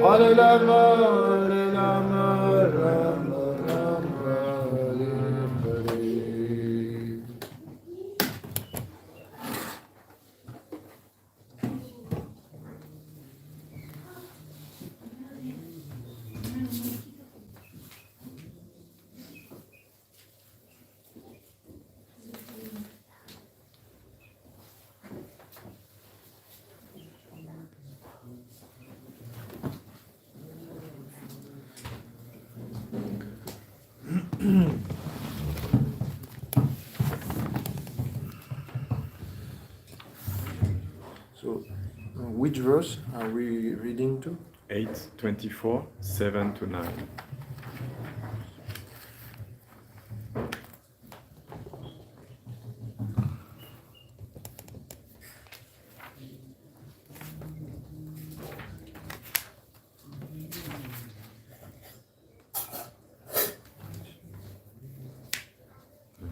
Hare Rama, Hare Rama, Rama Rama, Hare Hare. So, which verse are we reading to? 8:24, 7 to 9.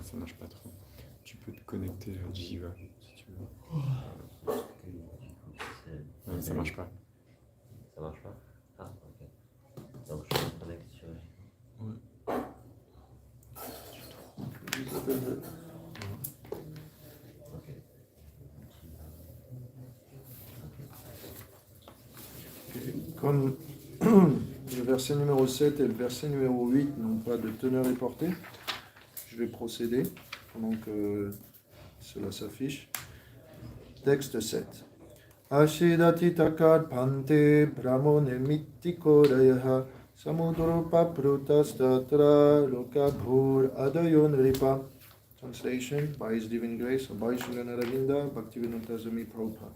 Ça marche pas trop. Tu peux te connecter à Jiva si tu veux. Non, ça marche pas. Ça marche pas? Ah, ok. Donc je me connecte sur... Comme le verset numéro 7 et le verset numéro 8 n'ont pas de teneur et portée, je vais procéder pendant que cela s'affiche. Texte 7. Ashidati takad pante brahmone mittiko rayaha samudro paprutas tatra lokabhur adayon ripa. Translation by His Divine Grace of Vaishnava Ravinda Bhaktivedanta Swami Prabhupada.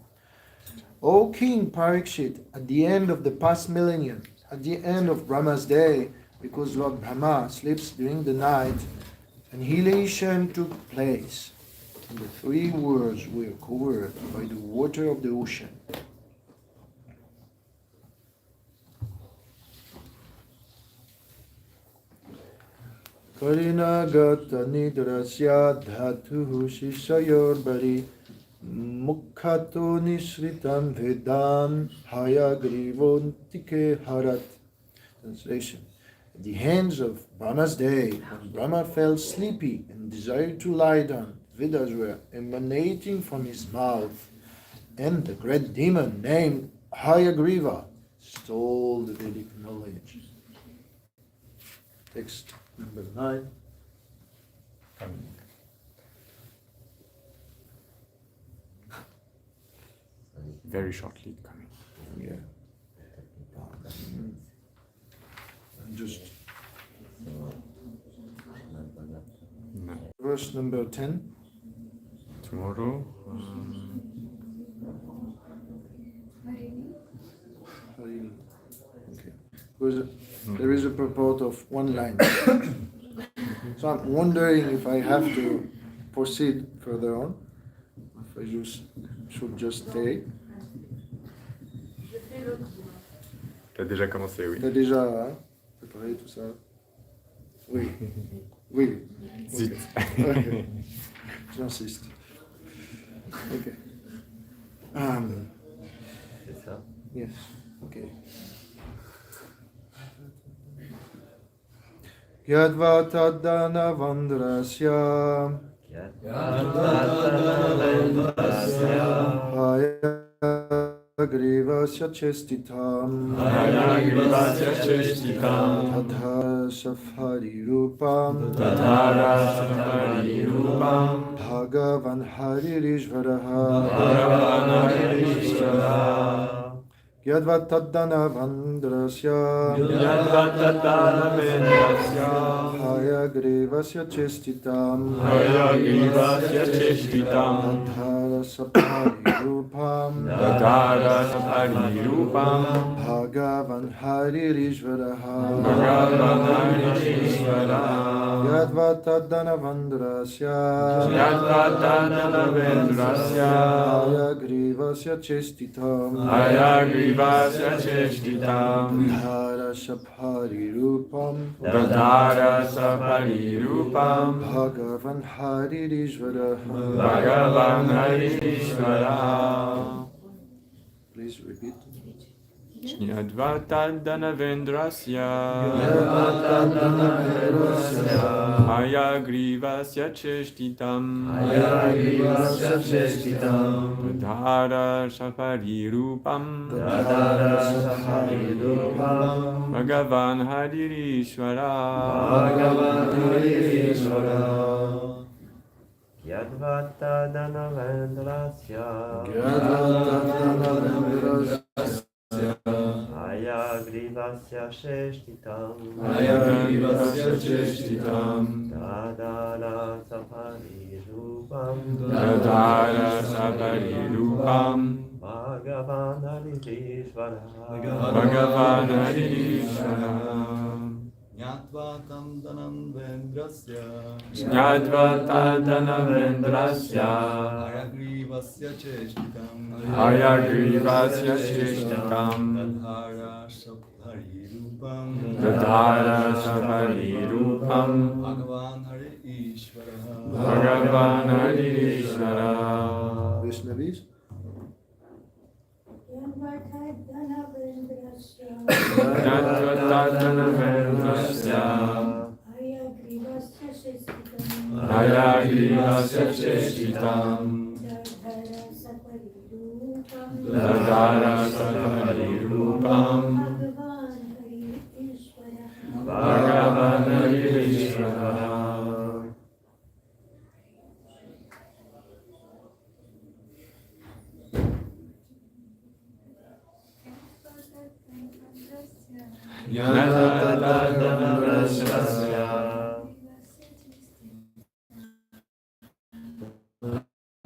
O King Parikshit, at the end of the past millennium, at the end of Brahma's day, because Lord Brahma sleeps during the night, annihilation took place, and the three worlds were covered by the water of the ocean. Karinagata nidrasya dhatuhu shishayor bari mukhato nishritam vedam hayagrivontike harat. Translation. At the hands of Brahma's day, when Brahma fell sleepy and desired to lie down, Vedas were emanating from his mouth, and the great demon named Hayagriva stole the Vedic knowledge. Text number 9. Very shortly coming. Yeah. Just No. verse number 10. Tomorrow. Okay. Because there is a purport of one line. So I'm wondering if I have to proceed further on, if I should just stay. T'as déjà commencé, oui. T'as déjà préparé tout ça? Oui. Oui. Zut. Okay. J'insiste. Ok. C'est ça? Yes. Okay. Yadvatadana vandrasya Hayagrivasya chestitam Tadha safari rupam Bhagavan Haririshvaraha Yadvatadana vandrasya Hayagrivasya chestitam Tadhara sapari rupam Bhagavan Haririshvaraha Yadvatadana vandrasya Hayagrivasya chestitam Hayagrivasya chestitam Dhara Sapari Rupam Bhagavan Haririshvara. Please repeat. Revatinandana Hayagrivasya cheshtitam Dadhara saparirupam Bhagavan Hadirishvara Yadvatadana vendrasya Hayagrivasya sheshtitam Dadara saparirupam Bhagavan Hadirishvara Jnatvatandanam vendrasya Hayagrivasya cheshtitam Dadhara saparirupam Bhagavan Hare Ishvara. Vaishnavis. Hayagrivasya cheshtitam Dadhara saparirupam Bhagavan Hadirishvara.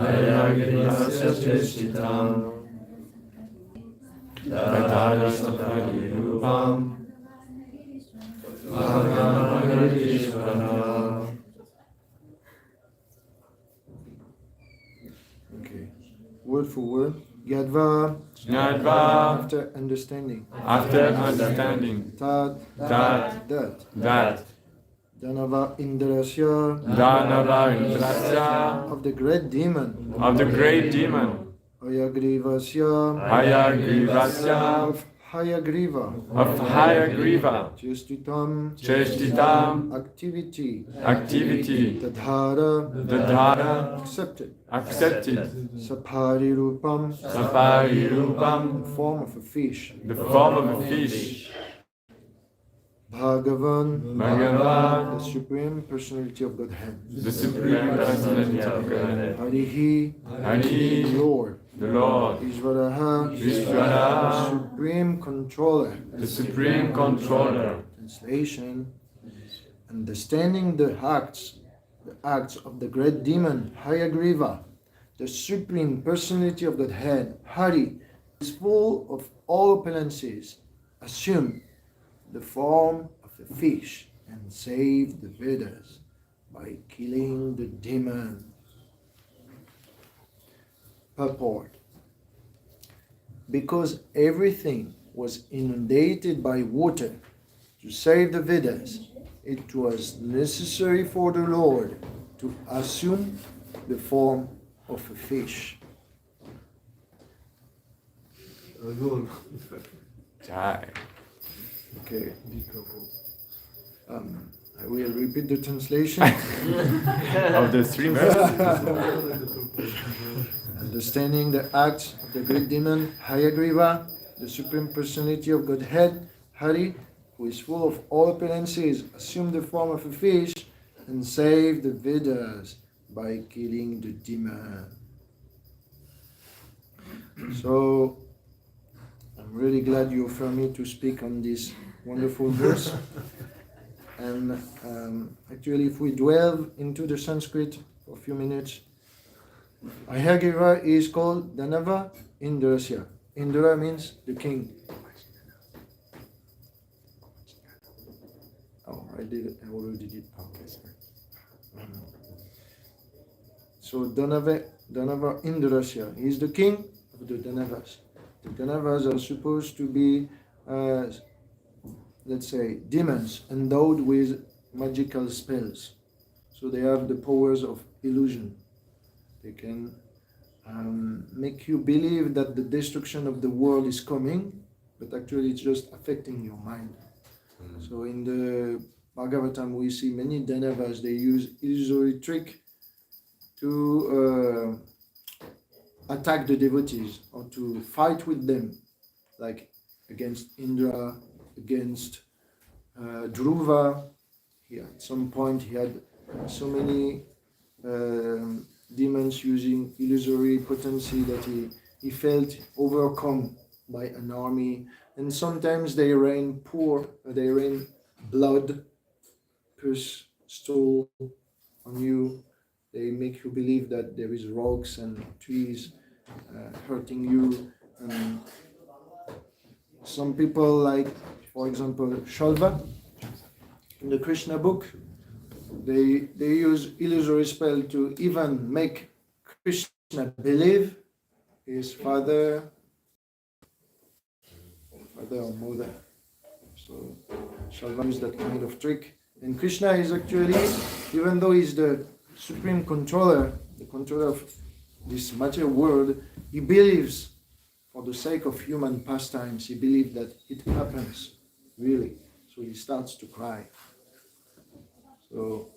Hayagrivasya cheshtitam Dadhara saparirupam Bhagavan Hadirishvara. Okay. Word for word. Gyadva. After understanding. Tad. That. Danava indrasya. Of the great demon. Hayagrivasya. Of Hayagriva. Cheshtitam. Activity. Dadhara. Accepted. Saparirupam. Form of a fish. Bhagavan. The Supreme Personality of Godhead. Harihi. Lord. Ishvaraha. The Supreme Controller. Translation. Understanding the acts of the great demon Hayagriva, the Supreme Personality of Godhead, Hari, is full of all opulences, assume the form of a fish and save the Vedas by killing the demon. Purport. Because everything was inundated by water to save the Vedas, it was necessary for the Lord to assume the form of a fish. Okay. I will repeat the translation of the srimad. Understanding the acts of the great demon Hayagriva, the Supreme Personality of Godhead, Hari, who is full of all opulences, assumed the form of a fish and saved the Vedas by killing the demon. So, I'm really glad you offer me to speak on this wonderful verse. And actually, if we delve into the Sanskrit for a few minutes, Hayagriva is called Danava Indrasya. Indra means the king. Oh, I already did. Okay, sorry. So Danava Indrasya, he is the king of the Danavas. The Danavas are supposed to be, let's say, demons endowed with magical spells. So they have the powers of illusion. They can make you believe that the destruction of the world is coming, but actually it's just affecting your mind. So in the bhagavatam we see many Danavas, they use illusory trick to attack the devotees or to fight with them, like against Indra, against Dhruva. At some point he had so many demons using illusory potency that he felt overcome by an army. And sometimes they rain blood, pus, stool on you. They make you believe that there is rocks and trees hurting you. And some people, like, for example, Shalva, in the Krishna book, they use illusory spell to even make Krishna believe his father or mother. So Shalva is that kind of trick. And Krishna is actually, even though he's the supreme controller, the controller of this material world, he believes, for the sake of human pastimes, he believes that it happens, really. So he starts to cry. So,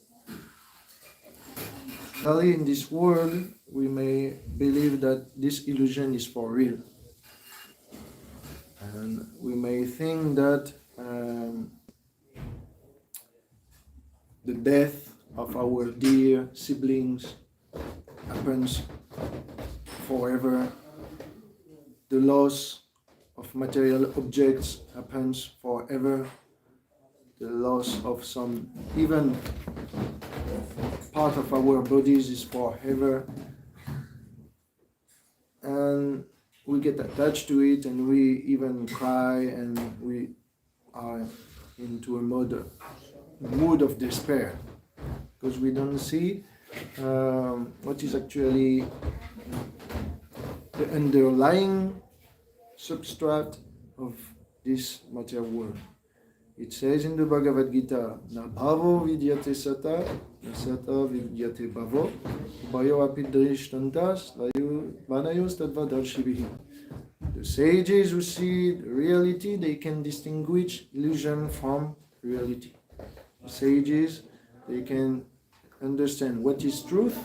early in this world, we may believe that this illusion is for real. And we may think that the death of our dear siblings happens forever. The loss of material objects happens forever. The loss of some, even part of our bodies, is forever. And we get attached to it, and we even cry, and we are into a mood of despair, because we don't see what is actually the underlying substrate of this material world. It says in the Bhagavad Gita, na bhavo vidyate sata, na sata vidyate bhavo, bhayo apidrishtantas, vanayos tadva darshibihi. The sages who see the reality, they can distinguish illusion from reality. The sages, they can understand what is truth,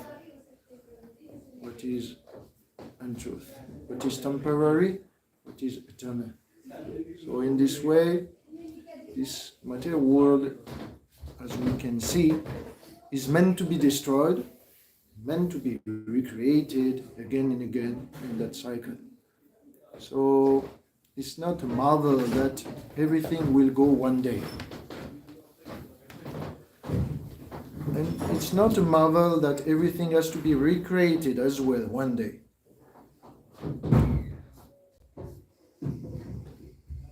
what is untruth, what is temporary, what is eternal. So in this way, this material world, as we can see, is meant to be destroyed, meant to be recreated again and again in that cycle. So it's not a marvel that everything will go one day. And it's not a marvel that everything has to be recreated as well one day.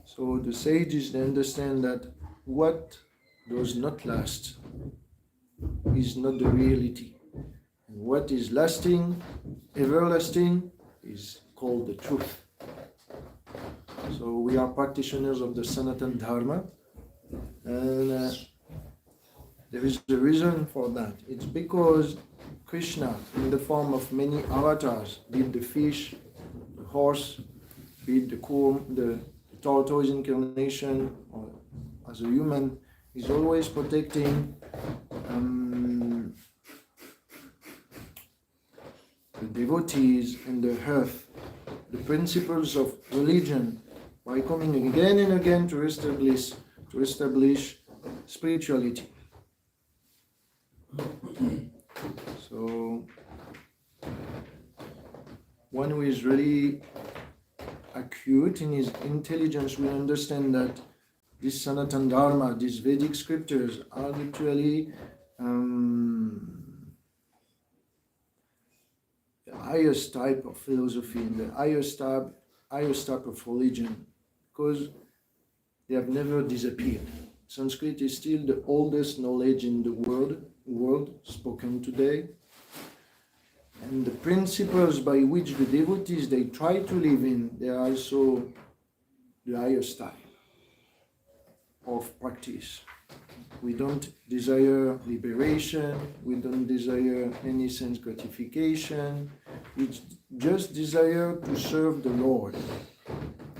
So the sages, they understand that what does not last is not the reality. And what is lasting, everlasting, is called the truth. So we are practitioners of the Sanatana Dharma, and there is a reason for that. It's because Krishna, in the form of many avatars, be it the fish, the horse, be it the tortoise incarnation, or as a human, is always protecting the devotees and the earth, the principles of religion, by coming again and again to establish spirituality. So one who is really acute in his intelligence will understand that this Sanatana Dharma, these Vedic scriptures, are literally the highest type of philosophy and the highest type of religion, because they have never disappeared. Sanskrit is still the oldest knowledge in the world spoken today. And the principles by which the devotees, they try to live in, they are also the highest type of practice. We don't desire liberation, we don't desire any sense gratification, we just desire to serve the Lord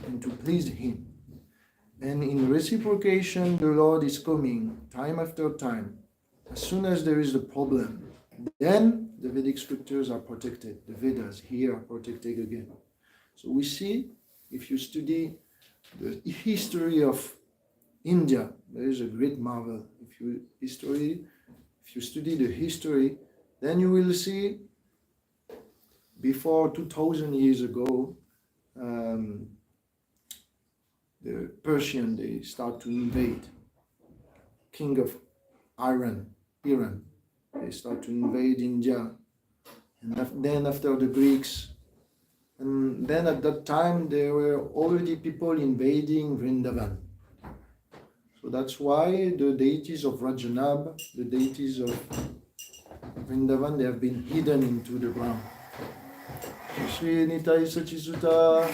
and to please Him. And in reciprocation, the Lord is coming time after time. As soon as there is a problem, then the Vedic scriptures are protected. The Vedas here are protected again. So we see, if you study the history of India, there is a great marvel. If you study the history, then you will see before 2000 years ago, the Persian, they start to invade. King of Iran, they start to invade India. And then after the Greeks, and then at that time there were already people invading Vrindavan. So that's why the deities of Rajanab, the deities of Vrindavan, they have been hidden into the ground. Shri Nitai Sachisuta,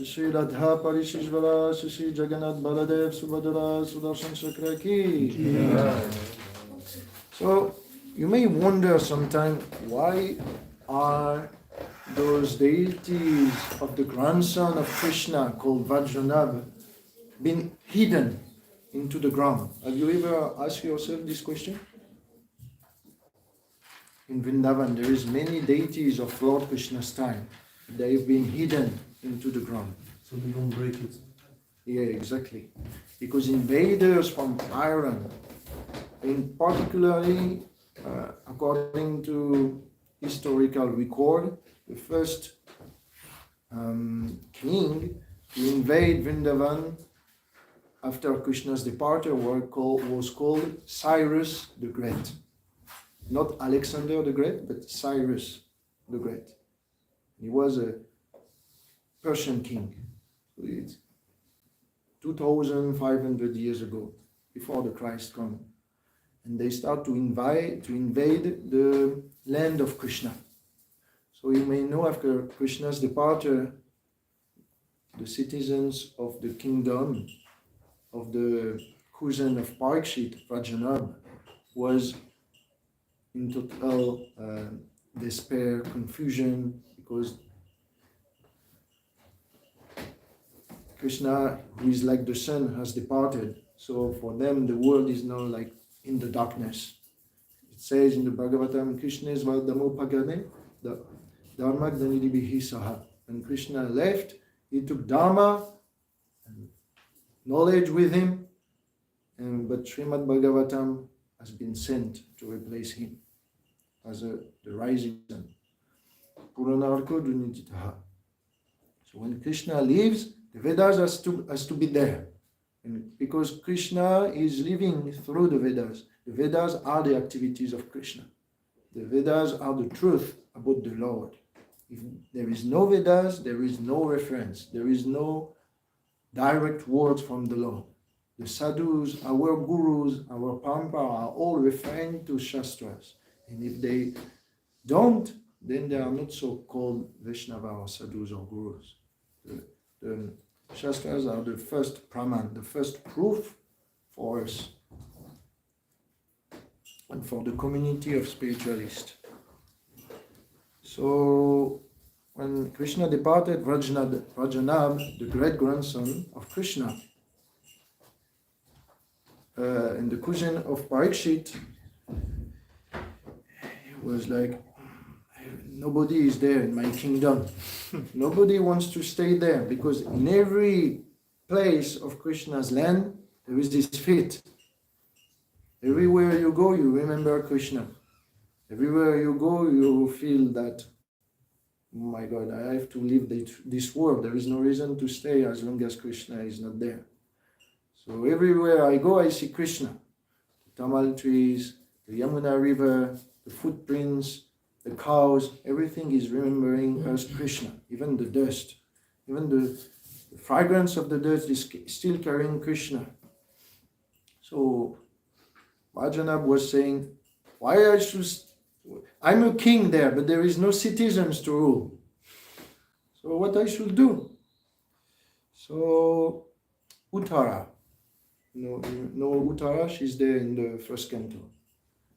Shri Radha Parisisvara, Shri Jagannath Baladev Subhadra Sudarshan Chakra ki. So you may wonder sometimes, why are those deities of the grandson of Krishna called Vajranabh been hidden into the ground? Have you ever asked yourself this question? In Vrindavan, there is many deities of Lord Krishna's time. They've been hidden into the ground. So they don't break it. Yeah, exactly. Because invaders from Iran, in particularly, according to historical record, the first king to invade Vrindavan after Krishna's departure was called Cyrus the Great. Not Alexander the Great, but Cyrus the Great. He was a Persian king. So it's 2,500 years ago, before the Christ come. And they start to invade the land of Krishna. So you may know, after Krishna's departure, the citizens of the kingdom of the cousin of Parikshit, Rajanab, was in total despair, confusion, because Krishna, who is like the sun, has departed. So for them, the world is now like in the darkness. It says in the bhagavatam, Krishna is Vardamo Pagane, the Dharma Dhanidibhi Saha. When Krishna left, he took Dharma and knowledge with him, but Srimad Bhagavatam has been sent to replace him as the rising sun. Puranarko Dunititaha. So when Krishna leaves, the Vedas has to be there. And because Krishna is living through the Vedas are the activities of Krishna. The Vedas are the truth about the Lord. If there is no Vedas, there is no reference. There is no direct words from the Lord. The sadhus, our gurus, our parampara are all referring to Shastras. And if they don't, then they are not so called Vaishnava or sadhus or gurus. The Shastras are the first praman, the first proof for us and for the community of spiritualists. So when Krishna departed, Rajanab, the great grandson of Krishna, and the cousin of Parikshit, was like, nobody is there in my kingdom. Nobody wants to stay there, because in every place of Krishna's land, there is this feet. Everywhere you go, you remember Krishna. Everywhere you go, you feel that, oh my God, I have to leave this world. There is no reason to stay as long as Krishna is not there. So everywhere I go, I see Krishna. The tamal trees, the Yamuna river, the footprints, the cows, everything is remembering us Krishna. Even the dust, even the fragrance of the dust is still carrying Krishna. So Rajanab was saying, why I'm a king there, but there is no citizens to rule. So what I should do? So Uttara, no Uttara, she's there in the first canto.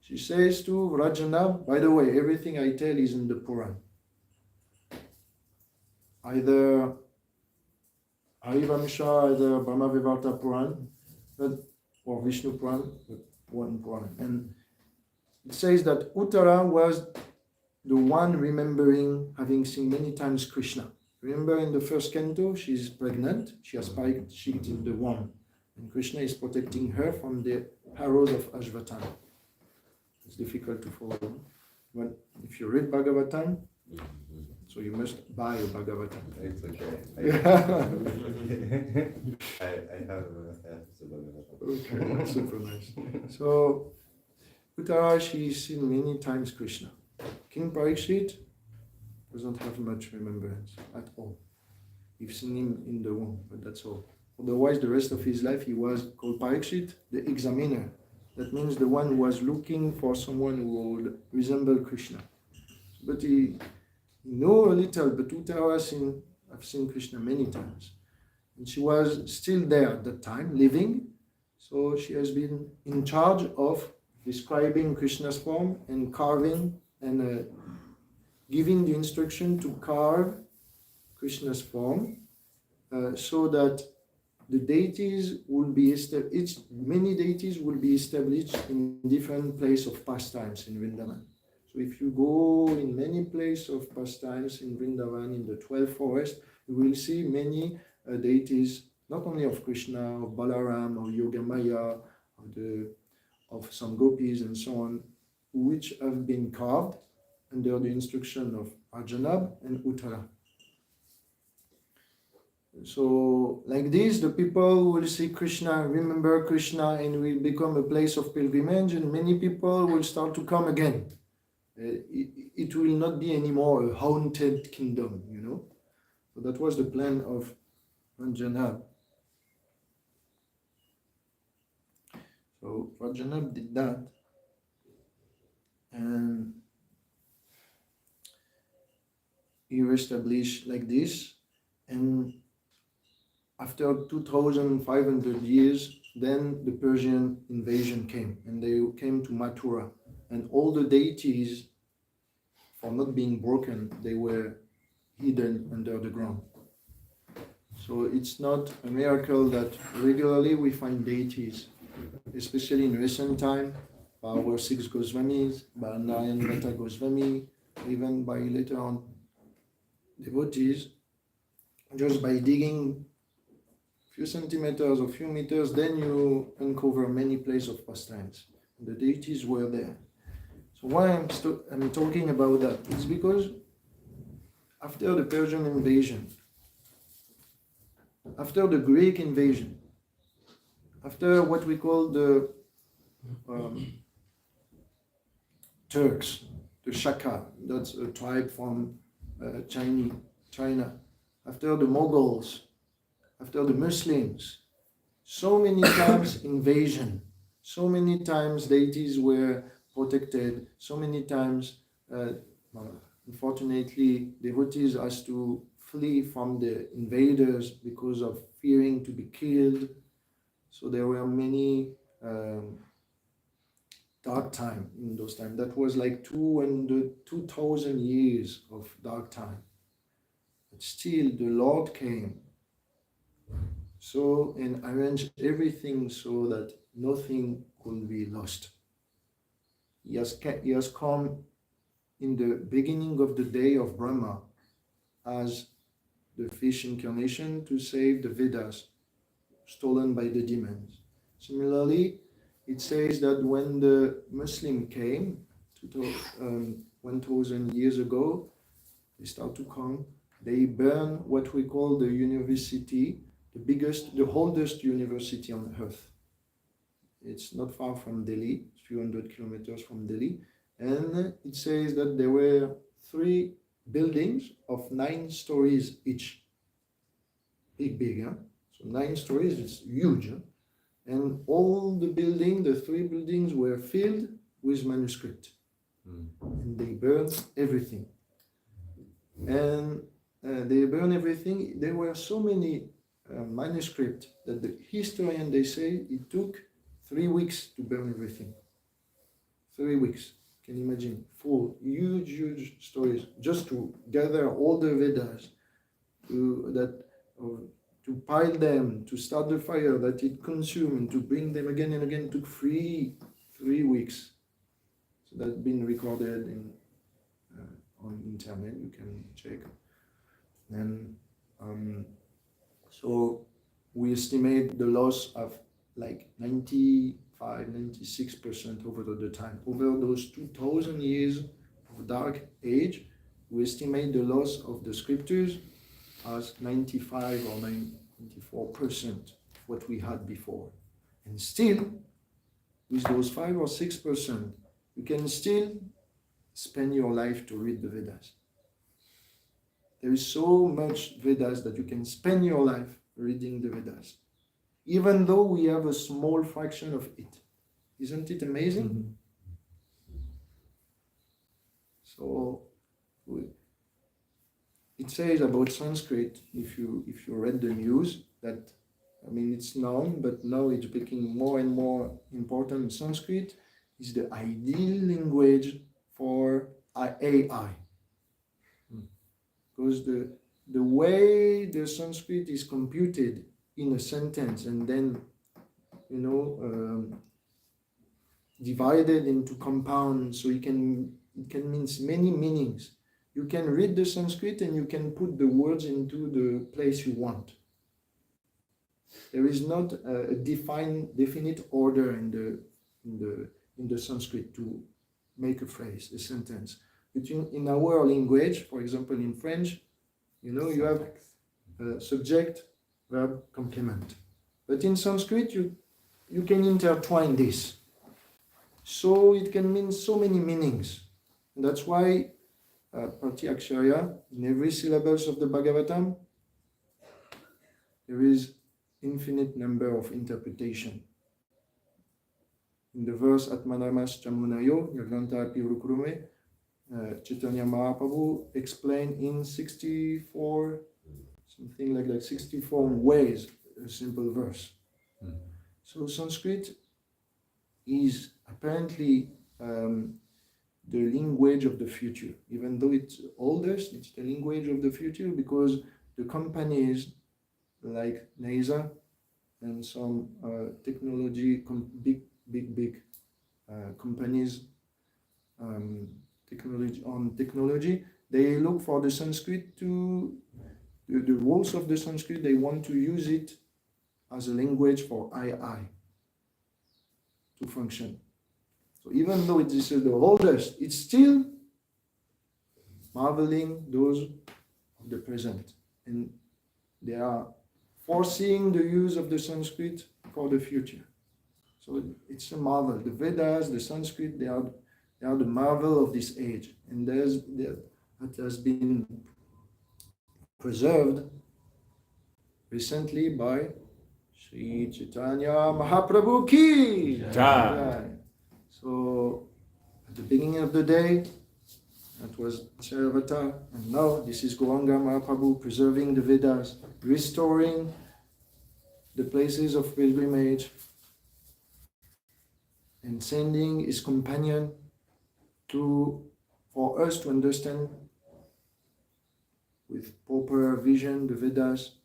She says to Rajanab, by the way, everything I tell is in the Puran. Either Harivamsha, either Brahma Vivata Puran, or Vishnu Puran, but one Puran. And it says that Uttara was the one remembering having seen many times Krishna. Remember in the first canto, she's pregnant, she has spiked sheet in the womb, and Krishna is protecting her from the arrows of Ashvatthana. It's difficult to follow. But if you read Bhagavatam, so you must buy a Bhagavatam. It's okay. I have the bhagavatam. Okay, super nice. So, Uttara, she's seen many times Krishna. King Parikshit doesn't have much remembrance at all. You've seen him in the womb, but that's all. Otherwise, the rest of his life, he was called Parikshit, the examiner. That means the one who was looking for someone who would resemble Krishna. But he knew a little, but Uttara I've seen Krishna many times. And she was still there at that time, living. So she has been in charge of describing Krishna's form and carving and giving the instruction to carve Krishna's form so that the deities will be established, many deities will be established in different places of pastimes in Vrindavan. So if you go in many places of pastimes in Vrindavan, in the 12 forests, you will see many deities, not only of Krishna, of Balaram, of Yogamaya, of some gopis and so on, which have been carved under the instruction of Arjanab and Uttara. So, like this, the people will see Krishna, remember Krishna, and will become a place of pilgrimage, and many people will start to come again. It will not be anymore a haunted kingdom, you know. So that was the plan of Arjanab. So Arjanab did that, and he established like this, and after 2,500 years, then the Persian invasion came, and they came to Mathura, and all the deities, for not being broken, they were hidden under the ground. So it's not a miracle that regularly we find deities, especially in recent time, by our 6 Goswamis, by Narayan Goswami, even by later on devotees, just by digging few centimeters or few meters, then you uncover many places of pastimes. The deities were there. So why I'm talking about that? It's because after the Persian invasion, after the Greek invasion, after what we call the Turks, the Shaka, that's a tribe from China, after the Mughals, after the Muslims, so many times invasion, so many times deities were protected, so many times, unfortunately, devotees has to flee from the invaders because of fearing to be killed. So there were many dark time in those times. That was like 2,000 years of dark time. But still, the Lord came. So, and arranged everything so that nothing could be lost. He has come in the beginning of the day of Brahma as the fish incarnation to save the Vedas stolen by the demons. Similarly, it says that when the Muslim came 1,000 years ago, they start to come, they burn what we call the university, the oldest university on earth. It's not far from Delhi, a few hundred kilometers from Delhi. And it says that there were 3 buildings of 9 stories each. Big, huh? So 9 stories, it's huge. Huh? And all the 3 buildings were filled with manuscript. And they burned everything. And they burned everything. There were so many manuscripts that the historian, they say, it took 3 weeks to burn everything. 3 weeks. Can you imagine? Full, huge stories, just to gather all the Vedas to to pile them, to start the fire that it consumed, and to bring them again and again took three weeks. So that's been recorded on internet. You can check. And so we estimate the loss of like 96% over the time. Over those 2000 years of dark age, we estimate the loss of the scriptures as 95 or 94% what we had before. And still, with those 5 or 6%, you can still spend your life to read the Vedas. There is so much Vedas that you can spend your life reading the Vedas, even though we have a small fraction of it. Isn't it amazing? Mm-hmm. So, it says about Sanskrit, if you read the news, that, I mean, it's known, but now it's becoming more and more important. Sanskrit is the ideal language for AI. Because the way the Sanskrit is computed in a sentence and then, divided into compounds, so it can mean many meanings. You can read the Sanskrit and you can put the words into the place you want. There is not a definite order in the Sanskrit to make a phrase, a sentence. But in our language, for example, in French, you have subject, verb, complement. But in Sanskrit, you can intertwine this. So it can mean so many meanings. And that's why Pratyakshaya, in every syllables of the Bhagavatam, there is infinite number of interpretation. In the verse Atmanamas Chamunayo, Yaganta Pirukurume, Chaitanya Mahaprabhu explained in 64, something like that, 64 ways, a simple verse. Mm-hmm. So Sanskrit is apparently the language of the future. Even though it's oldest, it's the language of the future because the companies like NASA and some technology, big companies, technology, they look for the Sanskrit to the rules of the Sanskrit. They want to use it as a language for AI to function. So even though it is the oldest, it's still marveling those of the present, and they are foreseeing the use of the Sanskrit for the future. So it's a marvel. The Vedas, the Sanskrit, they are the marvel of this age, and that has been preserved recently by Sri Chaitanya Mahaprabhu ki Jai. So at the beginning of the day, that was Charvata, and now this is Gauranga Mahaprabhu preserving the Vedas, restoring the places of pilgrimage, and sending his companion for us to understand with proper vision the Vedas.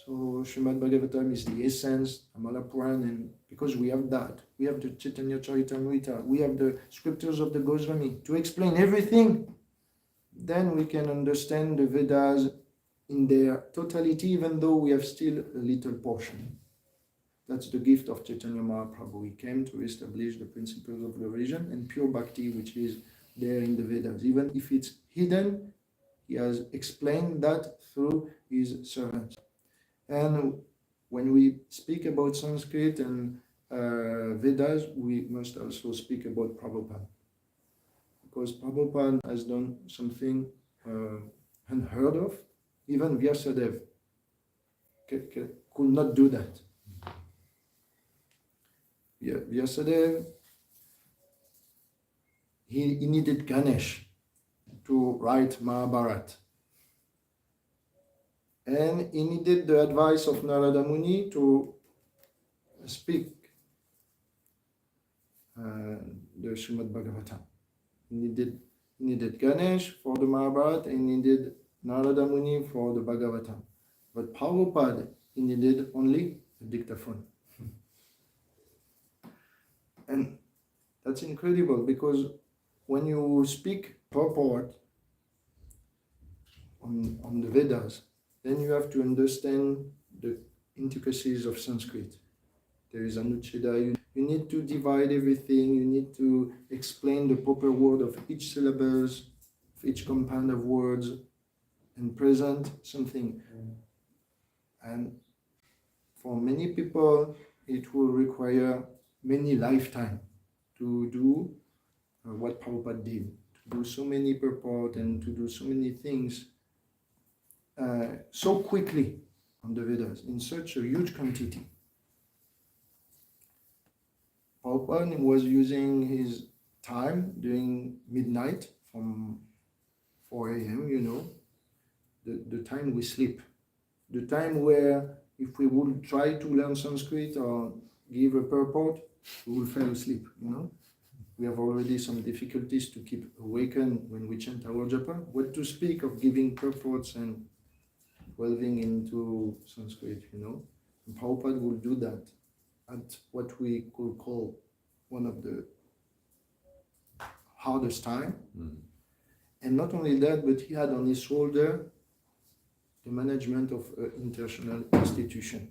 So Srimad Bhagavatam is the essence, Amala Puran, and because we have that, we have the Chaitanya Charitamrita, we have the scriptures of the Goswami to explain everything, then we can understand the Vedas in their totality, even though we have still a little portion. That's the gift of Chaitanya Mahaprabhu. He came to establish the principles of liberation and pure bhakti, which is there in the Vedas. Even if it's hidden, he has explained that through his servants. And when we speak about Sanskrit and Vedas, we must also speak about Prabhupada. Because Prabhupada has done something unheard of. Even Vyasadeva could not do that. Vyasadeva, he needed Ganesh to write Mahabharata. And he needed the advice of Narada Muni to speak the Srimad Bhagavatam. He needed Ganesh for the Mahabharata and he needed Narada Muni for the Bhagavatam. But Prabhupada, he needed only a dictaphone. And that's incredible, because when you speak purport on the Vedas, then you have to understand the intricacies of Sanskrit. There is Anucheda. You need to divide everything. You need to explain the proper word of each syllables, of each compound of words, and present something. And for many people, it will require many lifetimes to do what Prabhupada did, to do so many purport and to do so many things so quickly on the Vedas, in such a huge quantity. Prabhupada was using his time during midnight from 4 a.m., the time we sleep. The time where if we would try to learn Sanskrit or give a purport, we will fall asleep, We have already some difficulties to keep awakened when we chant our japa. What to speak of giving purports and delving into Sanskrit, And Prabhupada will do that at what we could call one of the hardest time. And not only that, but he had on his shoulder the management of an international institution.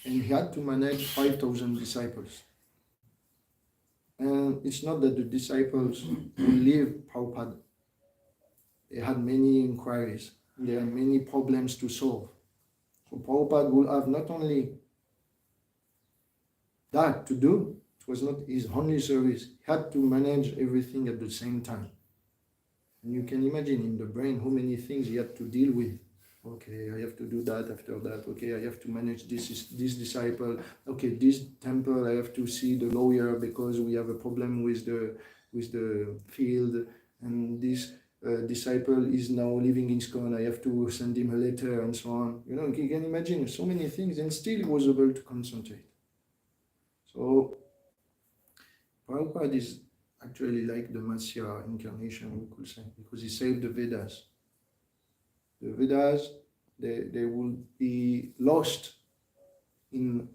And he had to manage 5,000 disciples. And it's not that the disciples will leave Prabhupada. They had many inquiries. There are many problems to solve. So Prabhupada will have not only that to do, it was not his only service. He had to manage everything at the same time. And you can imagine in the brain how many things he had to deal with. Okay, I have to do that after that. Okay, I have to manage this disciple. Okay, this temple, I have to see the lawyer because we have a problem with the field. And this disciple is now living in ISKCON. I have to send him a letter and so on. You can imagine so many things, and still he was able to concentrate. So Prabhupada is actually like the Matsya incarnation, we could say, because he saved the Vedas. The Vedas, they will be lost in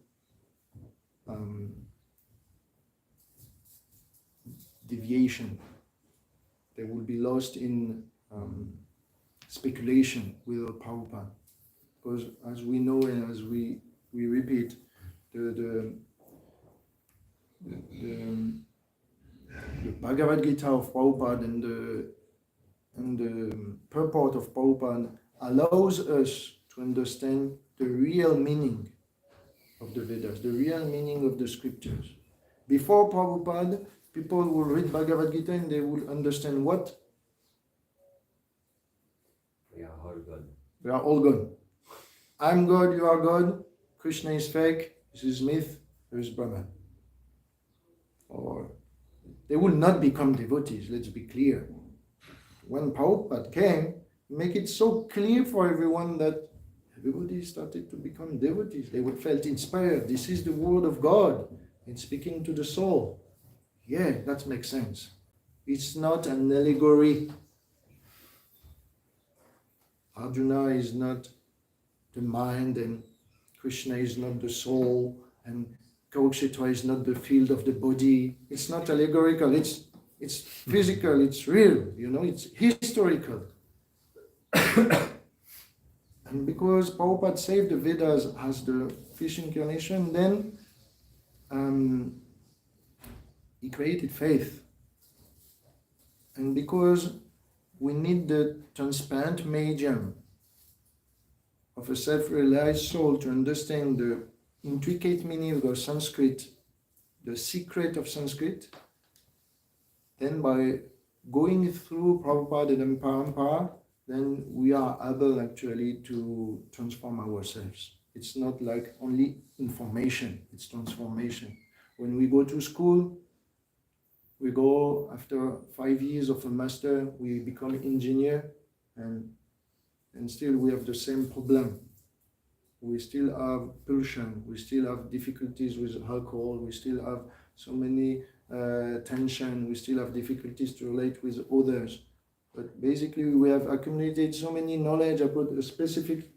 deviation. They will be lost in speculation without Prabhupada. Because as we know and as we repeat, the Bhagavad Gita of Prabhupada and the purport of Prabhupada allows us to understand the real meaning of the Vedas, the real meaning of the scriptures. Before Prabhupada, people will read Bhagavad Gita and they will understand what? We are all God. We are all God. I'm God, you are God, Krishna is fake, this is myth, there is Brahman. Or they will not become devotees, let's be clear. When Prabhupada came, make it so clear for everyone that everybody started to become devotees. They felt inspired. This is the word of God. It's speaking to the soul. Yeah, that makes sense. It's not an allegory. Arjuna is not the mind and Krishna is not the soul and Kaukshetra is not the field of the body. It's not allegorical. It's physical. It's real. It's historical. And because Prabhupada saved the Vedas as the fish incarnation, then he created faith. And because we need the transparent medium of a self-realized soul to understand the intricate meaning of Sanskrit, the secret of Sanskrit, then by going through Prabhupada and Parampara, then we are able actually to transform ourselves. It's not like only information, it's transformation. When we go to school, we go after 5 years of a master, we become engineer, and still we have the same problem. We still have pollution, we still have difficulties with alcohol, we still have so many tension, we still have difficulties to relate with others. But basically we have accumulated so many knowledge about a specific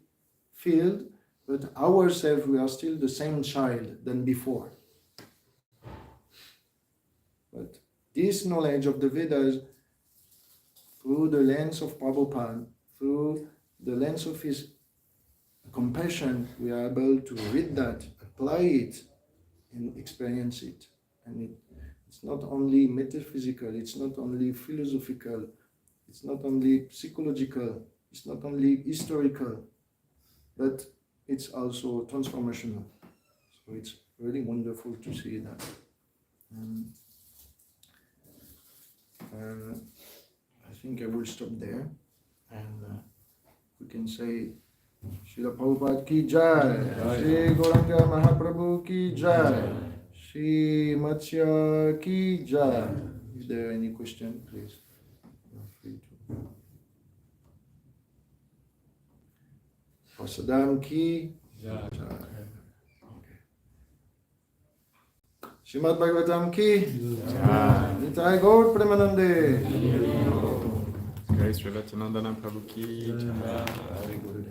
field, but ourselves, we are still the same child than before. But this knowledge of the Vedas, through the lens of Prabhupada, through the lens of his compassion, we are able to read that, apply it, and experience it. And it's not only metaphysical, it's not only philosophical, it's not only psychological, it's not only historical, but it's also transformational. So it's really wonderful to see that. I think I will stop there, and we can say Srila Prabhupada ki jai, Shri Gauranga Mahaprabhu ki jai, Shri Matsya ki jai. Is there any question, please? Feel free to. Prasadam ki jai. Srimad bhagavatam ki jai. Nitai Gaur Premanande. Grace Revatinandana Prabhu ki jai. Very good.